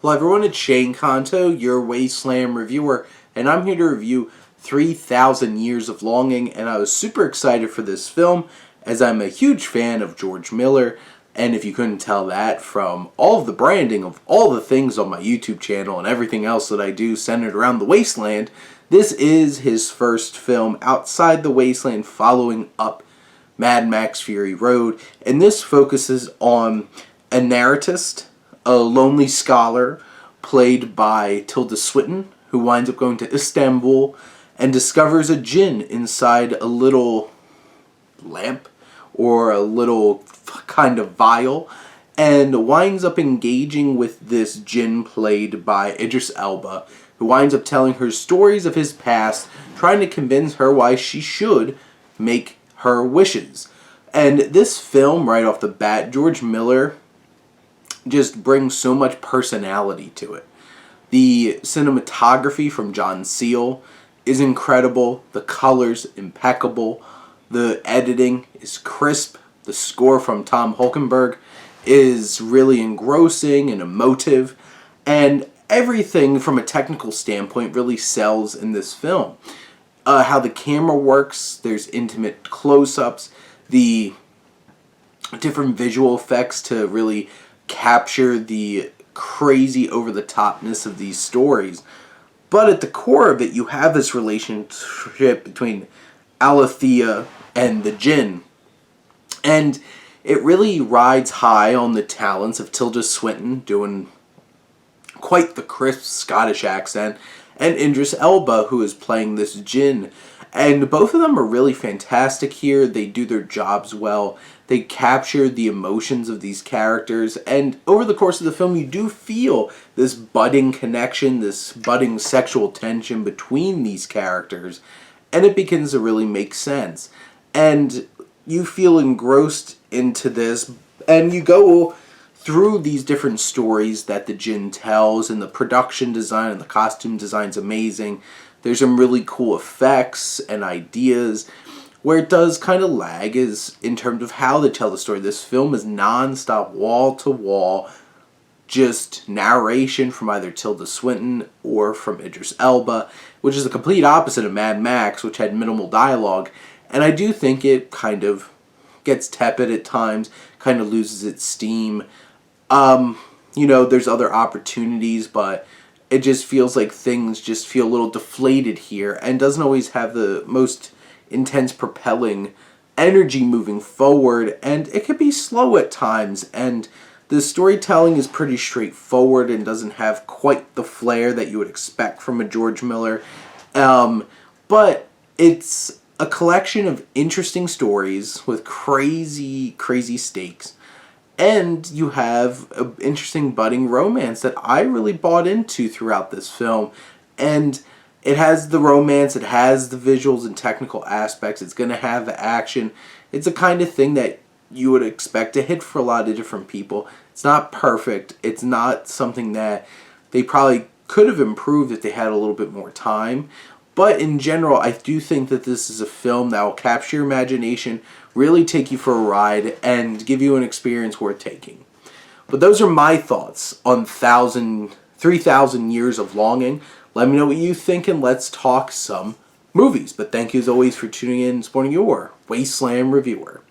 Hello everyone, it's Shane Kanto, your Wasteland reviewer, and I'm here to review 3,000 Years of Longing, and I was super excited for this film, as I'm a huge fan of George Miller, and if you couldn't tell that from all of the branding of all the things on my YouTube channel and everything else that I do centered around the Wasteland, this is his first film outside the Wasteland following up Mad Max Fury Road, and this focuses on a narratist, a lonely scholar played by Tilda Swinton, who winds up going to Istanbul and discovers a djinn inside a little lamp or a little kind of vial, and winds up engaging with this djinn played by Idris Elba, who winds up telling her stories of his past, trying to convince her why she should make her wishes. And this film, right off the bat, George Miller just brings so much personality to it. The cinematography from John Seal is incredible. The colors impeccable. The editing is crisp. The score from Tom Hulkenberg is really engrossing and emotive. And everything from a technical standpoint really sells in this film. How the camera works, there's intimate close-ups, the different visual effects to really capture the crazy over-the-topness of these stories. But at the core of it, you have this relationship between Alethea and the djinn. And it really rides high on the talents of Tilda Swinton, doing quite the crisp Scottish accent, and Idris Elba, who is playing this djinn. And both of them are really fantastic here. They do their jobs well. They capture the emotions of these characters. And over the course of the film, you do feel this budding connection, this budding sexual tension between these characters. And it begins to really make sense. And you feel engrossed into this. And you go through these different stories that the djinn tells. And the production design and the costume design is amazing. There's some really cool effects and ideas. Where it does kind of lag is in terms of how they tell the story. This film is non-stop, wall-to-wall, just narration from either Tilda Swinton or from Idris Elba, which is the complete opposite of Mad Max, which had minimal dialogue. And I do think it kind of gets tepid at times, kind of loses its steam. There's other opportunities, but it just feels like things just feel a little deflated here and doesn't always have the most intense propelling energy moving forward, and it can be slow at times, and the storytelling is pretty straightforward and doesn't have quite the flair that you would expect from a George Miller, but it's a collection of interesting stories with crazy stakes. And you have an interesting budding romance that I really bought into throughout this film. And it has the romance, it has the visuals and technical aspects, it's going to have the action. It's the kind of thing that you would expect to hit for a lot of different people. It's not perfect. It's not something that they probably could have improved if they had a little bit more time. But in general, I do think that this is a film that will capture your imagination, really take you for a ride, and give you an experience worth taking. But those are my thoughts on 3,000 Years of Longing. Let me know what you think, and let's talk some movies. But thank you as always for tuning in and supporting your Wasteland reviewer.